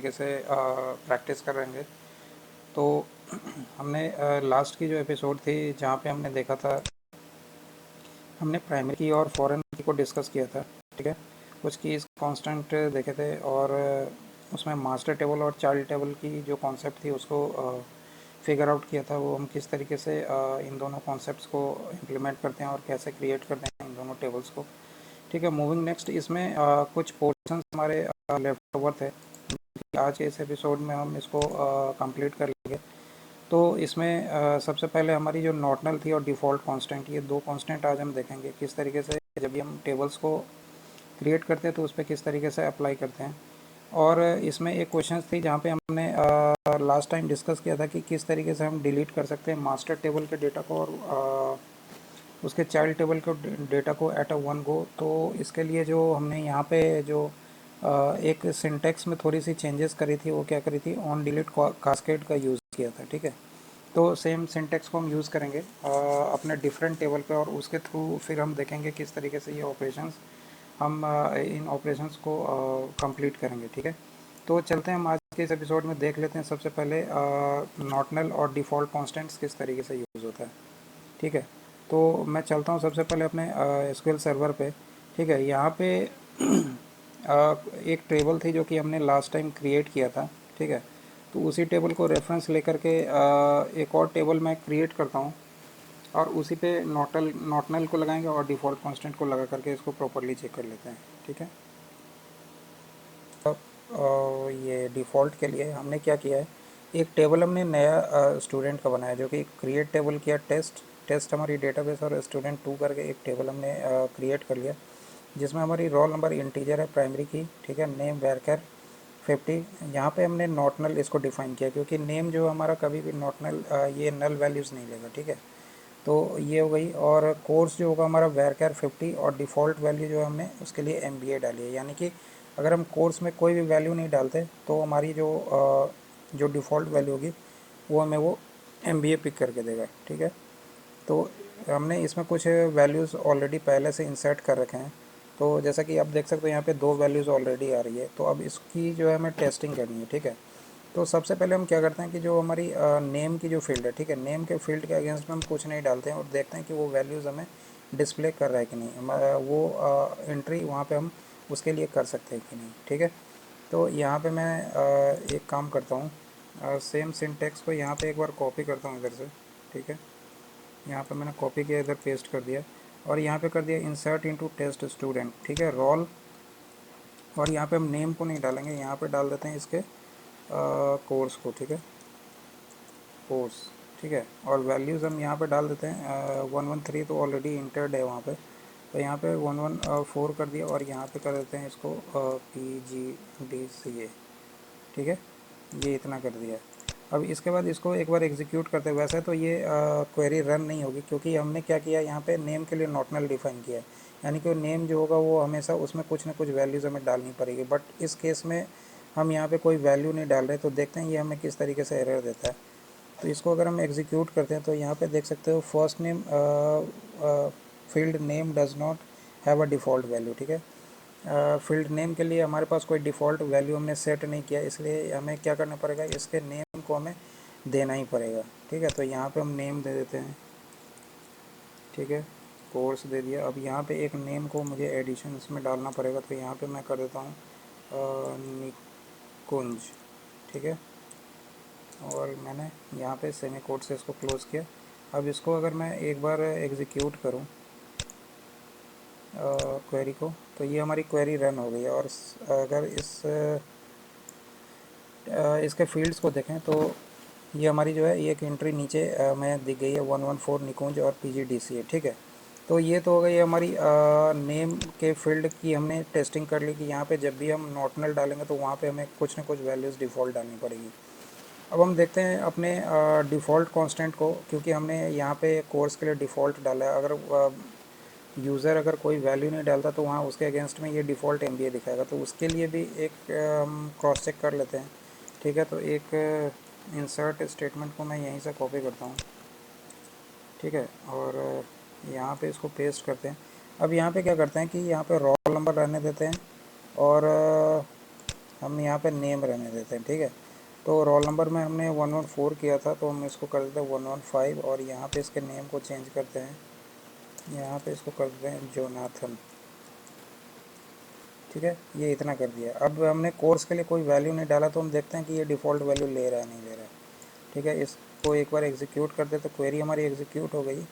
तरीके से प्रैक्टिस करेंगे। तो हमने लास्ट की जो एपिसोड थी जहाँ पे हमने देखा था, हमने प्राइमरी की और फॉरेन की को डिस्कस किया था। ठीक है, कुछ कीज़ कांस्टेंट देखे थे और उसमें मास्टर टेबल और चाइल्ड टेबल की जो कॉन्सेप्ट थी उसको फिगर आउट किया था। वो हम किस तरीके से इन दोनों कॉन्सेप्ट्स को इम्प्लीमेंट करते हैं और कैसे क्रिएट करते हैं इन दोनों टेबल्स को। ठीक है, मूविंग नेक्स्ट, इसमें कुछ पोर्शंस हमारे लेफ्ट ओवर थे। आज के इस एपिसोड में हम इसको कंप्लीट कर लेंगे। तो इसमें सबसे पहले हमारी जो नॉर्मल थी और डिफ़ॉल्ट कांस्टेंट, ये दो कांस्टेंट आज हम देखेंगे किस तरीके से जब भी हम टेबल्स को क्रिएट करते हैं तो उस पर किस तरीके से अप्लाई करते हैं। और इसमें एक क्वेश्चन थी जहाँ पे हमने लास्ट टाइम डिस्कस किया था कि किस तरीके से हम डिलीट कर सकते हैं मास्टर टेबल के डेटा को और उसके चाइल्ड टेबल के डेटा को एट अ वन गो। तो इसके लिए जो हमने यहाँ पे जो एक सिंटेक्स में थोड़ी सी चेंजेस करी थी, वो क्या करी थी, ऑन डिलीट कास्केड का यूज़ किया था। ठीक है, तो सेम सिंटेक्स को हम यूज़ करेंगे अपने डिफरेंट टेबल पे और उसके थ्रू फिर हम देखेंगे किस तरीके से ये ऑपरेशंस हम इन ऑपरेशंस को कंप्लीट करेंगे। ठीक है, तो चलते हैं हम आज के इस एपिसोड में देख लेते हैं सबसे पहले नॉर्मल और डिफ़ॉल्ट कॉन्स्टेंट्स किस तरीके से यूज़ होता है। ठीक है, तो मैं चलता हूँ सबसे पहले अपने एसक्यूएल सर्वर पे। ठीक है, यहाँ पे एक टेबल थी जो कि हमने लास्ट टाइम क्रिएट किया था। ठीक है, तो उसी टेबल को रेफरेंस लेकर के एक और टेबल मैं क्रिएट करता हूँ और उसी पे नॉट नल को लगाएंगे और डिफ़ॉल्ट कांस्टेंट को लगा करके इसको प्रॉपरली चेक कर लेते हैं। ठीक है, अब ये डिफ़ॉल्ट के लिए हमने क्या किया है, एक टेबल हमने नया स्टूडेंट का बनाया जो कि क्रिएट टेबल किया, टेस्ट टेस्ट हमारी डेटाबेस और स्टूडेंट 2 करके एक टेबल हमने क्रिएट कर लिया जिसमें हमारी रोल नंबर इंटीजर है प्राइमरी की। ठीक है, नेम वैरकर 50। यहाँ पे हमने नॉट नल इसको डिफाइन किया क्योंकि नेम जो हमारा कभी भी नॉट नल ये नल वैल्यूज़ नहीं लेगा। ठीक है, तो ये हो गई। और कोर्स जो होगा हमारा वैरकर 50 और डिफ़ॉल्ट वैल्यू जो हमने उसके लिए MBA डाली है, यानी कि अगर हम कोर्स में कोई भी वैल्यू नहीं डालते तो हमारी जो डिफ़ॉल्ट वैल्यू होगी वो हमें वो MBA पिक करके देगा। ठीक है, तो हमने इसमें कुछ वैल्यूज़ ऑलरेडी पहले से इंसर्ट कर रखे हैं। तो जैसा कि आप देख सकते हो यहाँ पे दो वैल्यूज़ ऑलरेडी आ रही है, तो अब इसकी जो है हमें टेस्टिंग करनी है। ठीक है, तो सबसे पहले हम क्या करते हैं कि जो हमारी नेम की जो फील्ड है, ठीक है, नेम के फील्ड के अगेंस्ट में हम कुछ नहीं डालते हैं और देखते हैं कि वो वैल्यूज़ हमें डिस्प्ले कर रहा है कि नहीं, हमारा वो एंट्री वहाँ पे हम उसके लिए कर सकते हैं कि नहीं। ठीक है, तो यहाँ पे मैं एक काम करता हूँ, सेम सिंटेक्स को यहाँ पे एक बार कॉपी करता हूँ इधर से। ठीक है, यहाँ पे मैंने कॉपी किया, इधर पेस्ट कर दिया और यहाँ पे कर दिया इंसर्ट इनटू टेस्ट स्टूडेंट। ठीक है, रोल, और यहाँ पे हम नेम को नहीं डालेंगे, यहाँ पे डाल देते हैं इसके कोर्स को। ठीक है, कोर्स। ठीक है, और वैल्यूज़ हम यहाँ पे डाल देते हैं 113 तो ऑलरेडी इंटर्ड है वहाँ पे, तो यहाँ पे 114 कर दिया और यहाँ पे कर देते हैं इसको PGDCA। ठीक है, ये इतना कर दिया। अब इसके बाद इसको एक बार एग्जीक्यूट करते हैं। वैसे तो ये क्वेरी रन नहीं होगी क्योंकि हमने क्या किया, यहाँ पे नेम के लिए नॉट नल डिफाइन किया है, यानी कि नेम जो होगा वो हमेशा उसमें कुछ ना कुछ वैल्यूज़ हमें डालनी पड़ेगी। बट इस केस में हम यहाँ पे कोई वैल्यू नहीं डाल रहे, तो देखते हैं ये हमें किस तरीके से एरर देता है। तो इसको अगर हम एग्जीक्यूट करते हैं तो यहाँ पे देख सकते हो first name field name does not have a default value. ठीक है, फील्ड नेम के लिए हमारे पास कोई डिफ़ॉल्ट वैल्यू हमने सेट नहीं किया, इसलिए हमें क्या करना पड़ेगा, इसके नेम को हमें देना ही पड़ेगा। ठीक है, तो यहाँ पे हम नेम दे देते हैं। ठीक है, कोर्स दे दिया। अब यहाँ पे एक नेम को मुझे एडिशन इसमें डालना पड़ेगा, तो यहाँ पे मैं कर देता हूँ निकुंज। ठीक है, और मैंने यहाँ पे सेमी कोड से इसको क्लोज़ किया। अब इसको अगर मैं एक बार एग्जीक्यूट करूँ क्वेरी को, तो ये हमारी क्वेरी रन हो गई है। और अगर इसके फील्ड्स को देखें तो ये हमारी जो है ये एक एंट्री नीचे में दिख गई है 114 निकुंज और PGDCA। ठीक है, तो ये तो हो गई हमारी नेम के फील्ड की हमने टेस्टिंग कर ली कि यहाँ पे जब भी हम नॉट नल डालेंगे तो वहाँ पे हमें कुछ ना कुछ वैल्यूज़ डिफ़ॉल्ट डालनी पड़ेगी। अब हम देखते हैं अपने डिफ़ॉल्ट कांस्टेंट को, क्योंकि हमने यहाँ पे कोर्स के लिए डिफ़ॉल्ट डाला है। अगर यूज़र अगर कोई वैल्यू नहीं डालता तो वहाँ उसके अगेंस्ट में ये डिफ़ॉल्ट MBA दिखाएगा, तो उसके लिए भी एक हम क्रॉस चेक कर लेते हैं। ठीक है, तो एक इंसर्ट स्टेटमेंट को मैं यहीं से कॉपी करता हूँ। ठीक है, और यहाँ पे इसको पेस्ट करते हैं। अब यहाँ पे क्या करते हैं कि यहाँ पे रोल नंबर रहने देते हैं और हम यहाँ पे नेम रहने देते हैं, ठीक है। तो रोल नंबर में हमने 114 किया था, तो हम इसको कर देते हैं 115 और यहाँ पे इसके नेम को चेंज करते हैं, यहाँ पे इसको कर देते हैं जोनाथन, ठीक है। ये इतना कर दिया। अब हमने कोर्स के लिए कोई वैल्यू नहीं डाला, तो हम देखते हैं कि ये डिफ़ॉल्ट वैल्यू ले रहा है नहीं ले रहा है, ठीक है। इसको एक बार एग्जीक्यूट कर दे तो क्वेरी हमारी एग्जीक्यूट हो गई।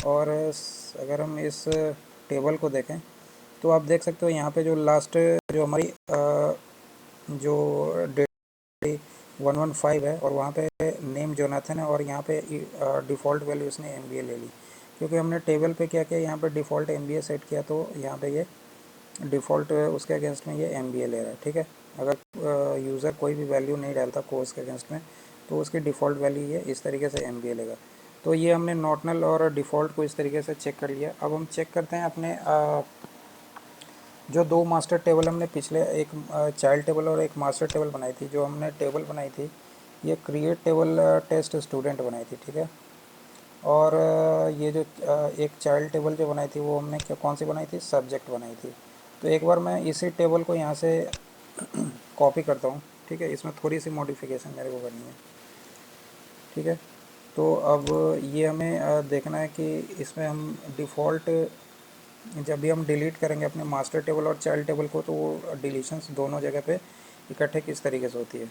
और अगर हम इस टेबल को देखें तो आप देख सकते हो यहाँ पे जो लास्ट जो हमारी जो 115 है और वहाँ पे नेम जोनाथन है और यहाँ पे डिफ़ॉल्ट वैल्यू इसने MBA ले ली, क्योंकि हमने टेबल पे क्या किया, यहाँ पे डिफ़ॉल्ट MBA सेट किया, तो यहाँ पे ये डिफ़ॉल्ट उसके अगेंस्ट में ये MBA ले रहा है, ठीक है। अगर यूज़र कोई भी वैल्यू नहीं डालता कोर्स के अगेंस्ट में, तो उसकी डिफ़ॉल्ट वैल्यू ये इस तरीके से MBA लेगा। तो ये हमने नॉर्मल और डिफ़ॉल्ट को इस तरीके से चेक कर लिया। अब हम चेक करते हैं अपने जो दो मास्टर टेबल हमने पिछले, एक चाइल्ड टेबल और एक मास्टर टेबल बनाई थी। जो हमने टेबल बनाई थी ये क्रिएट टेबल टेस्ट स्टूडेंट बनाई थी, ठीक है। और ये जो एक चाइल्ड टेबल जो बनाई थी वो हमने क्या कौन सी बनाई थी, सब्जेक्ट बनाई थी। तो एक बार मैं इसी टेबल को यहाँ से कॉपी करता हूँ, ठीक है। इसमें थोड़ी सी मॉडिफिकेशन मेरे को करनी है, ठीक है। तो अब ये हमें देखना है कि इसमें हम डिफ़ॉल्ट जब भी हम डिलीट करेंगे अपने मास्टर टेबल और चाइल्ड टेबल को, तो वो डिलीशंस दोनों जगह पे इकट्ठे किस तरीके से होती है।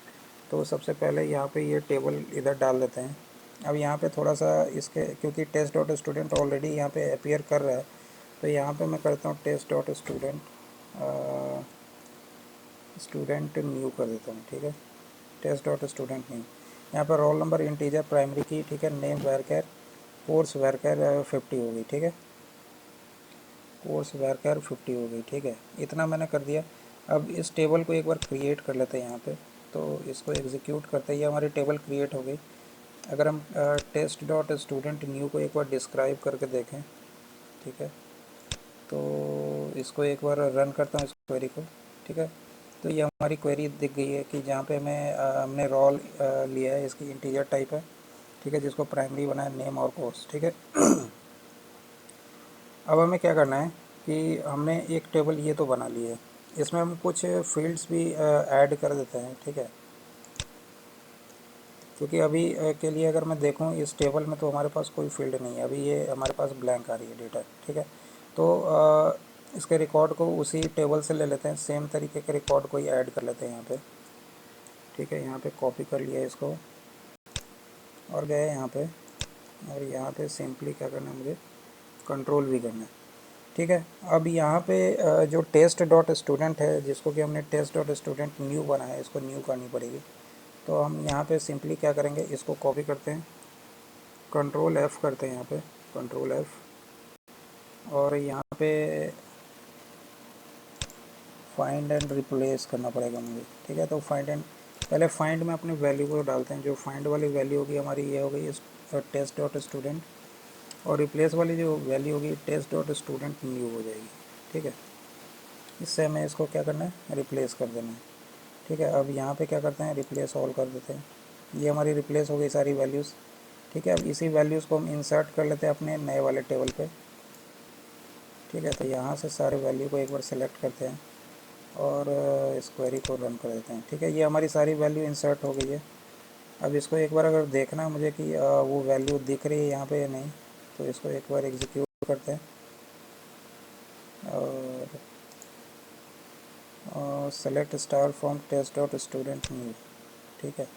तो सबसे पहले यहाँ पे ये टेबल इधर डाल देते हैं। अब यहाँ पे थोड़ा सा इसके, क्योंकि टेस्ट डॉट स्टूडेंट ऑलरेडी यहाँ पे अपीयर कर रहा है, तो यहाँ पे मैं करता हूँ टेस्ट डॉट स्टूडेंट न्यू कर देता हूँ, ठीक है। Test dot student new. यहाँ पर रोल नंबर इंटीजर प्राइमरी की, ठीक है। नेम वैरकर, कोर्स वैरकर 50 हो गई, ठीक है। कोर्स वैरकर 50 हो गई, ठीक है। इतना मैंने कर दिया। अब इस टेबल को एक बार क्रिएट कर लेते हैं यहाँ पे, तो इसको एग्जीक्यूट करते ही हमारी टेबल क्रिएट हो गई। अगर हम टेस्ट डॉट स्टूडेंट न्यू को एक बार डिस्क्राइब करके देखें, ठीक है, तो इसको एक बार रन करता हूँ इस क्वेरी को, ठीक है। तो ये हमारी क्वेरी दिख गई है कि जहाँ पे हमने रोल लिया है, इसकी इंटीजर टाइप है, ठीक है, जिसको प्राइमरी बनाया नेम और कोर्स, ठीक है। अब हमें क्या करना है कि हमने एक टेबल ये तो बना ली है, इसमें हम कुछ फील्ड्स भी ऐड कर देते हैं, ठीक है। क्योंकि अभी के लिए अगर मैं देखूं इस टेबल में तो हमारे पास कोई फील्ड नहीं है, अभी ये हमारे पास ब्लैंक आ रही है डेटा, ठीक है। तो इसके रिकॉर्ड को उसी टेबल से ले लेते हैं, सेम तरीके के रिकॉर्ड को ही ऐड कर लेते हैं यहाँ पे, ठीक है। यहाँ पे कॉपी कर लिया इसको और गए यहाँ पे, और यहाँ पे सिंपली क्या करना है, मुझे कंट्रोल भी करना है, ठीक है। अब यहाँ पे जो टेस्ट डॉट स्टूडेंट है, जिसको कि हमने टेस्ट डॉट स्टूडेंट न्यू बनाया है, इसको न्यू करनी पड़ेगी। तो हम यहाँ पे सिंपली क्या करेंगे, इसको कॉपी करते हैं, कंट्रोल F करते हैं यहाँ पे, कंट्रोल F, और यहाँ पे फाइंड एंड रिप्लेस करना पड़ेगा मुझे, ठीक है। तो पहले फाइंड में अपने वैल्यू को डालते हैं। जो फाइंड वाली वैल्यू होगी हमारी ये हो गई टेस्ट डॉट स्टूडेंट, और रिप्लेस वाली जो वैल्यू होगी टेस्ट डॉट स्टूडेंट न्यू हो जाएगी, ठीक है। इससे हमें इसको क्या करना है, रिप्लेस कर देना है, ठीक है। अब यहाँ पे क्या करते हैं, रिप्लेस ऑल कर देते हैं। ये हमारी रिप्लेस हो गई सारी वैल्यूज़, ठीक है। अब इसी वैल्यूज़ को हम इंसर्ट कर लेते हैं अपने नए वाले टेबल पे, ठीक है। तो यहाँ से सारे वैल्यू को एक बार सेलेक्ट करते हैं और इस क्वेरी को रन कर देते हैं, ठीक है। ये हमारी सारी वैल्यू इंसर्ट हो गई है। अब इसको एक बार अगर देखना है मुझे कि वो वैल्यू दिख रही है यहाँ पे या नहीं, तो इसको एक बार एग्जीक्यूट करते हैं और select star from test dot student new, ठीक है।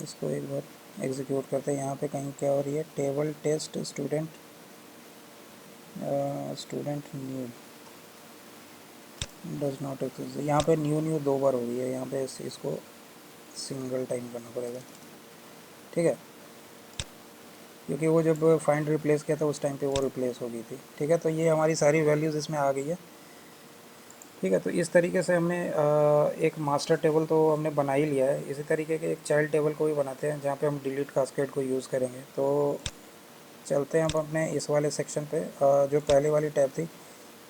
इसको एक बार एग्जीक्यूट करते हैं। यहाँ पे कहीं क्या हो रही है, table test student new does not exist. यहाँ पे न्यू दो बार हो रही है, यहाँ पे इसको सिंगल टाइम करना पड़ेगा, ठीक है। क्योंकि वो जब फाइंड रिप्लेस किया था उस टाइम पे वो रिप्लेस हो गई थी, ठीक है। तो ये हमारी सारी वैल्यूज़ इसमें आ गई है, ठीक है। तो इस तरीके से हमने एक मास्टर टेबल तो हमने बना ही लिया है। इसी तरीके के एक चाइल्ड टेबल को भी बनाते हैं जहाँ पे हम डिलीट कास्केड को यूज़ करेंगे। तो चलते हैं हम अपने इस वाले सेक्शन पे, जो पहले वाली टैब थी,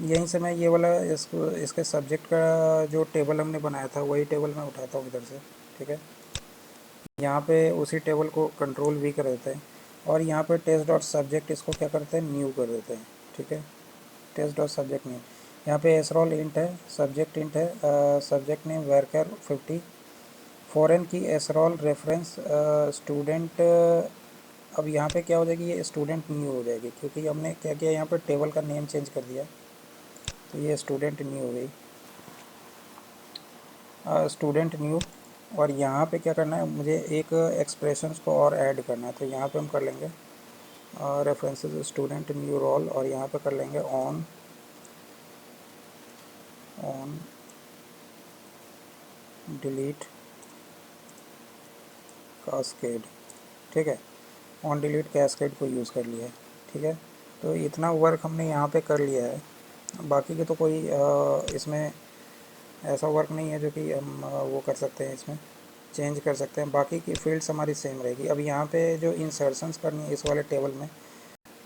यहीं से मैं ये वाला इसके सब्जेक्ट का जो टेबल हमने बनाया था वही टेबल मैं उठाता हूँ इधर से, ठीक है। यहाँ पे उसी टेबल को कंट्रोल V कर देते हैं और यहाँ पे टेस्ट डॉट सब्जेक्ट इसको क्या करते हैं, न्यू कर देते हैं, ठीक है। Test dot subject new. यहाँ पे एस रोल इंट है, सब्जेक्ट इंट है, subject name varchar 50, foreign key s roll references student. अब यहाँ पे क्या हो जाएगी, ये स्टूडेंट न्यू हो जाएगी क्योंकि हमने क्या किया यहाँ पे टेबल का नेम चेंज कर दिया, तो ये स्टूडेंट न्यू हो गई, स्टूडेंट न्यू। और यहाँ पे क्या करना है, मुझे एक एक्सप्रेशंस को और ऐड करना है, तो यहाँ पे हम कर लेंगे रेफरेंसेस स्टूडेंट न्यू रोल, और यहाँ पे कर लेंगे ऑन ऑन डिलीट कास्केड। ठीक है, ऑन डिलीट कैस्केड को यूज़ कर लिया है। ठीक है, तो इतना वर्क हमने यहाँ पे कर लिया है, बाकी के तो कोई इसमें ऐसा वर्क नहीं है जो कि हम वो कर सकते हैं, इसमें चेंज कर सकते हैं। बाकी की फील्ड्स हमारी सेम रहेगी। अब यहाँ पे जो इंसर्शंस करनी है इस वाले टेबल में,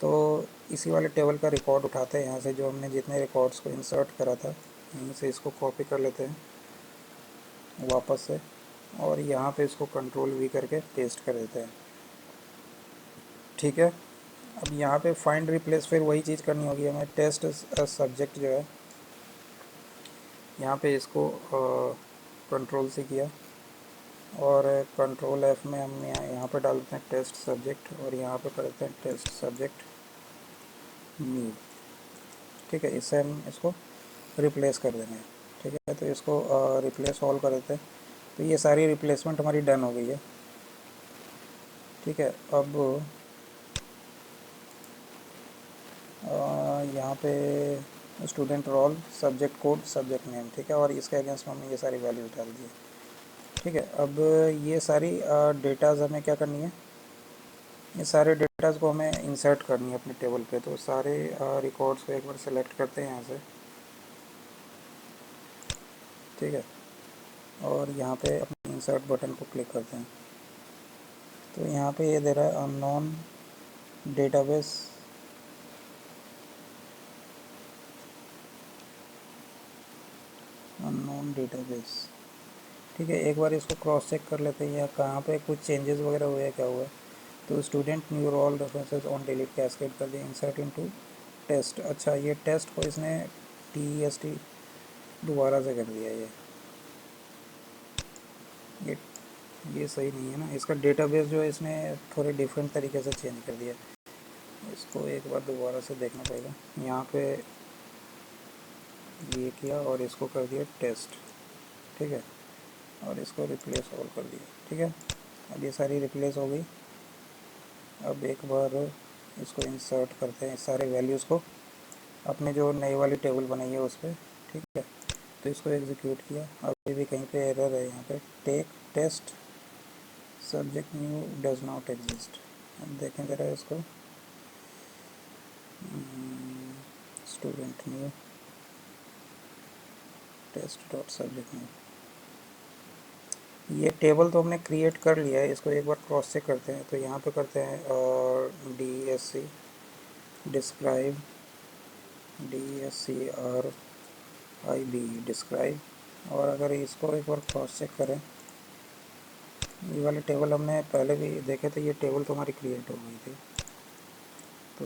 तो इसी वाले टेबल का रिकॉर्ड उठाते हैं यहाँ से, जो हमने जितने रिकॉर्ड्स को इंसर्ट करा था यहीं से इसको कॉपी कर लेते हैं वापस से, और यहाँ पे इसको कंट्रोल वी करके पेस्ट कर देते हैं। ठीक है, अब यहाँ पे फाइंड रिप्लेस फिर वही चीज़ करनी होगी हमें। टेस्ट सब्जेक्ट जो है यहाँ पे इसको कंट्रोल से किया, और कंट्रोल एफ में हम यहाँ पे डालते हैं टेस्ट सब्जेक्ट, और यहाँ पे करते हैं टेस्ट सब्जेक्ट न्यू। ठीक है, इससे हम इसको रिप्लेस कर देंगे। ठीक है, तो इसको रिप्लेस ऑल कर देते हैं, तो ये सारी रिप्लेसमेंट हमारी डन हो गई है। ठीक है, अब यहाँ पे student roll subject code subject name. ठीक है, और इसके अगेंस्ट में हमने ये सारी वैल्यूज डाल दी है। ठीक है, अब ये सारी डेटाज हमें क्या करनी है, ये सारे डेटाज को हमें इंसर्ट करनी है अपने टेबल पे। तो सारे रिकॉर्ड्स को एक बार सेलेक्ट करते हैं यहाँ से। ठीक है, और यहाँ पे अपने इंसर्ट बटन को क्लिक करते हैं, तो यहाँ पे ये दे रहा है अननोन डेटाबेस अननोन डेटाबेस। ठीक है, एक बार इसको क्रॉस चेक कर लेते हैं, या कहाँ पे कुछ चेंजेस वगैरह हुए हैं, क्या हुआ है। तो student new roll references on delete cascade कर दिया, इंसर्ट इनटू टेस्ट। अच्छा, ये टेस्ट को इसने TEST दोबारा से कर दिया। ये ये सही नहीं है ना, इसका डेटाबेस जो है इसने थोड़े डिफरेंट तरीके से चेंज कर दिया। इसको एक बार दोबारा से देखना पड़ेगा। यहाँ पे ये किया और इसको कर दिया टेस्ट। ठीक है, और इसको रिप्लेस ऑल कर दिया। ठीक है, अब ये सारी रिप्लेस हो गई। अब एक बार इसको इंसर्ट करते हैं, सारे वैल्यूज़ को अपने जो नई वाली टेबल बनाई है उस पर। ठीक है, तो इसको एग्जीक्यूट किया, अभी भी कहीं पे एरर है यहाँ पे, test subject new does not exist. अब देखें ज़रा इसको, student new test dot subject new. ये टेबल तो हमने क्रिएट कर लिया है, इसको एक बार क्रॉस चेक करते हैं। तो यहाँ पे करते हैं DSC डिस्क्राइब DSCRIB डिस्क्राइब, और अगर इसको एक बार क्रॉस चेक करें, ये वाले टेबल हमने पहले भी देखे थे, ये टेबल तो हमारी क्रिएट हो गई थी। तो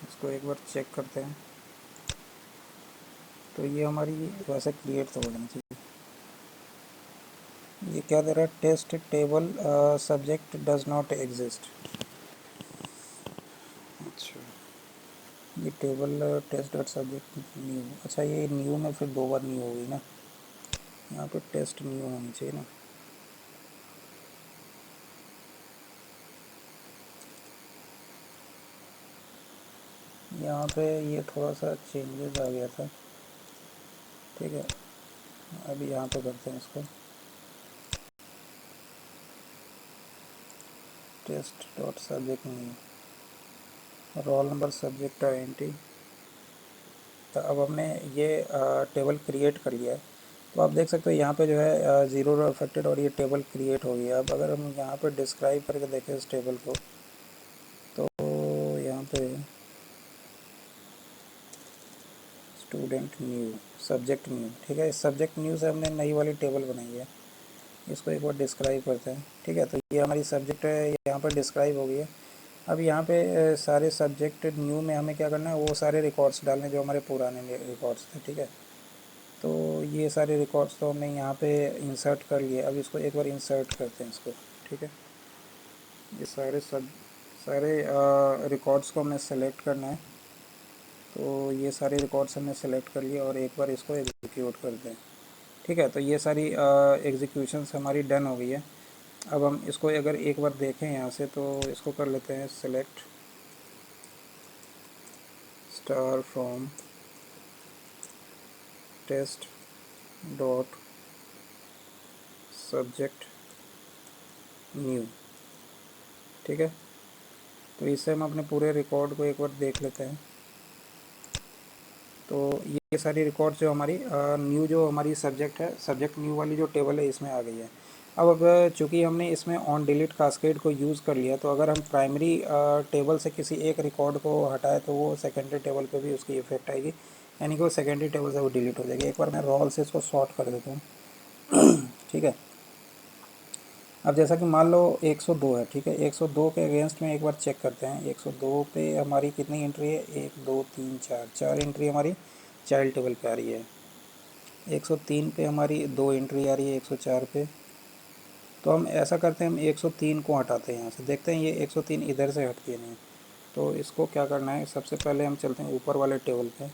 इसको एक बार चेक करते हैं, तो ये हमारी वैसे क्रिएट तो हो जानी चाहिए। ये क्या दे रहा है, test table subject does not exist. अच्छा, ये table test dot subject new. अच्छा, ये न्यू में फिर दो बार न्यू होगी ना, यहाँ पे टेस्ट न्यू होनी चाहिए ना। यहाँ पे ये थोड़ा सा चेंजेस आ गया था। ठीक है, अभी यहाँ पे करते हैं इसको test dot subject new, roll number subject INT। तो अब हमने ये टेबल क्रिएट कर लिया है। तो आप देख सकते हो यहाँ पे जो है ज़ीरो अफेक्टेड, और ये टेबल क्रिएट हो गया। अब अगर हम यहाँ पे डिस्क्राइब करके देखें इस टेबल को, तो यहाँ पे स्टूडेंट न्यू सब्जेक्ट न्यू। ठीक है, इस सब्जेक्ट न्यू से हमने नई वाली टेबल बनाई है, इसको एक बार डिस्क्राइब करते हैं। ठीक है, तो ये हमारी सब्जेक्ट है, यहाँ पर डिस्क्राइब हो गई है। अब यहाँ पे सारे सब्जेक्ट न्यू में हमें क्या करना है, वो सारे रिकॉर्ड्स डालने जो हमारे पुराने रिकॉर्ड्स थे, ठीक है। तो ये सारे रिकॉर्ड्स तो हमने यहाँ पे इंसर्ट कर लिए। अब इसको एक बार इंसर्ट करते हैं इसको, ठीक है। ये सारे रिकॉर्ड्स को हमने सेलेक्ट करना है। तो ये सारे रिकॉर्ड्स हमने सेलेक्ट कर लिए और एक बार इसको एग्जीक्यूट करते हैं, ठीक है। तो ये सारी एग्जीक्यूशंस हमारी डन हो गई है। अब हम इसको अगर एक बार देखें यहाँ से, तो इसको कर लेते हैं select star from test dot subject new, ठीक है। तो इससे हम अपने पूरे रिकॉर्ड को एक बार देख लेते हैं। तो ये सारी रिकॉर्ड्स जो हमारी न्यू जो हमारी सब्जेक्ट है, सब्जेक्ट न्यू वाली जो टेबल है इसमें आ गई है। अब चूँकि हमने इसमें ऑन डिलीट कास्केड को यूज़ कर लिया, तो अगर हम प्राइमरी टेबल से किसी एक रिकॉर्ड को हटाए तो वो सेकेंडरी टेबल पे भी उसकी इफेक्ट आएगी, यानी कि वो सेकेंडरी टेबल से वो डिलीट हो जाएगी। एक बार मैं रोल से इसको सॉर्ट कर देता हूँ ठीक है। अब जैसा कि मान लो 102 है, ठीक है। 102 के अगेंस्ट में एक बार चेक करते हैं। 102 पे हमारी कितनी एंट्री है, 1 2 3 4, 4 एंट्री हमारी चाइल्ड टेबल पे आ रही है। 103 पे हमारी 2 एंट्री आ रही है 104 पे। तो हम ऐसा करते हैं, हम 103 को हटाते हैं यहाँ से, देखते हैं ये 103 इधर से हटती है नहीं। तो इसको क्या करना है, सबसे पहले हम चलते हैं ऊपर वाले टेबल पे,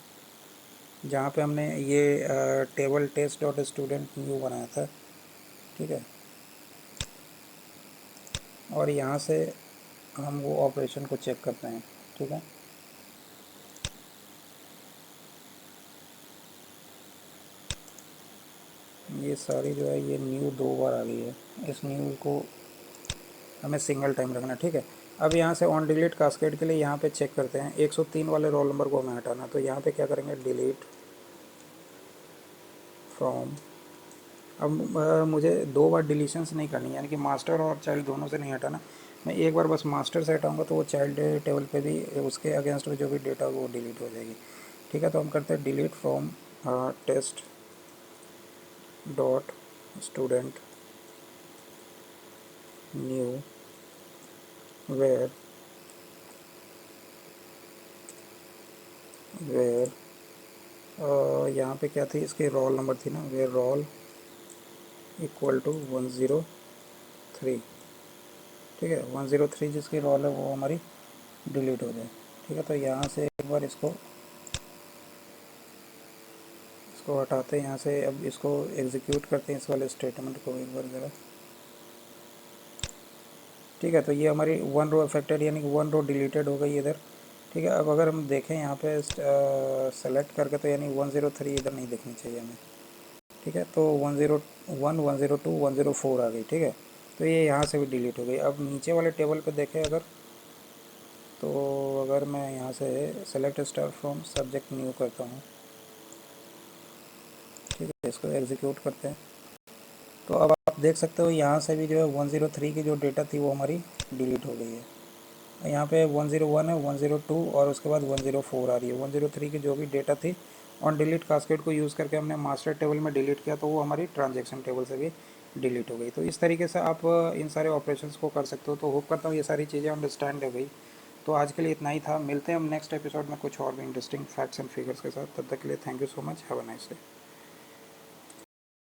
जहाँ पे हमने ये table test dot student new बनाया था, ठीक है। और यहाँ से हम वो ऑपरेशन को चेक करते हैं, ठीक है। ये सारी जो है ये न्यू 2 बार आ गई है। इस न्यू को हमें सिंगल टाइम रखना, ठीक है। अब यहाँ से ऑन डिलीट कास्केड के लिए यहाँ पे चेक करते हैं, 103 वाले रोल नंबर को हमें हटाना। तो यहाँ पे क्या करेंगे, डिलीट फ्रॉम। अब मुझे 2 बार डिलीशंस नहीं करनी, यानी कि मास्टर और चाइल्ड दोनों से नहीं हटाना। मैं एक बार बस मास्टर से हटाऊँगा तो वो चाइल्ड टेबल पे भी उसके अगेंस्ट में जो भी डेटा वो डिलीट हो जाएगी, ठीक है। तो हम करते हैं delete from test dot student new where where यहाँ पे क्या थी, इसके रोल नंबर थी ना, वेयर रोल इक्वल टू 103, ठीक है। 103 जिसकी रोल है वो हमारी डिलीट हो जाए, ठीक है। तो यहाँ से एक बार इसको हटाते हैं यहाँ से। अब इसको एग्जीक्यूट करते हैं, इस वाले स्टेटमेंट को एक बार ज़रा, ठीक है। तो ये हमारी 1 रो अफेक्टेड, यानी कि 1 रो डिलीटेड हो गई इधर, ठीक है। अब अगर हम देखें यहाँ पे सेलेक्ट करके, तो यानी 103 इधर नहीं दिखनी चाहिए हमें, ठीक है। तो 101 102 104 आ गई, ठीक है। तो ये यहाँ से भी डिलीट हो गई। अब नीचे वाले टेबल पे देखें अगर, तो अगर मैं यहाँ से select star from subject new करता हूँ, ठीक है, इसको एग्जीक्यूट करते हैं, तो अब आप देख सकते हो यहाँ से भी जो है 103 की जो डेटा थी वो हमारी डिलीट हो गई है। यहाँ पे 101 है, 102 और उसके बाद 104 आ रही है। 103 की जो भी डेटा थी ऑन डिलीट कास्केड को यूज़ करके हमने मास्टर टेबल में डिलीट किया, तो वो हमारी ट्रांजैक्शन टेबल से भी डिलीट हो गई। तो इस तरीके से आप इन सारे ऑपरेशंस को कर सकते हो। तो होप करता हूँ ये सारी चीज़ें अंडरस्टैंड हो गई। तो आज के लिए इतना ही था, मिलते हैं हम नेक्स्ट एपिसोड में कुछ और भी इंटरेस्टिंग फैक्ट्स एंड फिगर्स के साथ। तब तक के लिए thank you so much, have a nice day.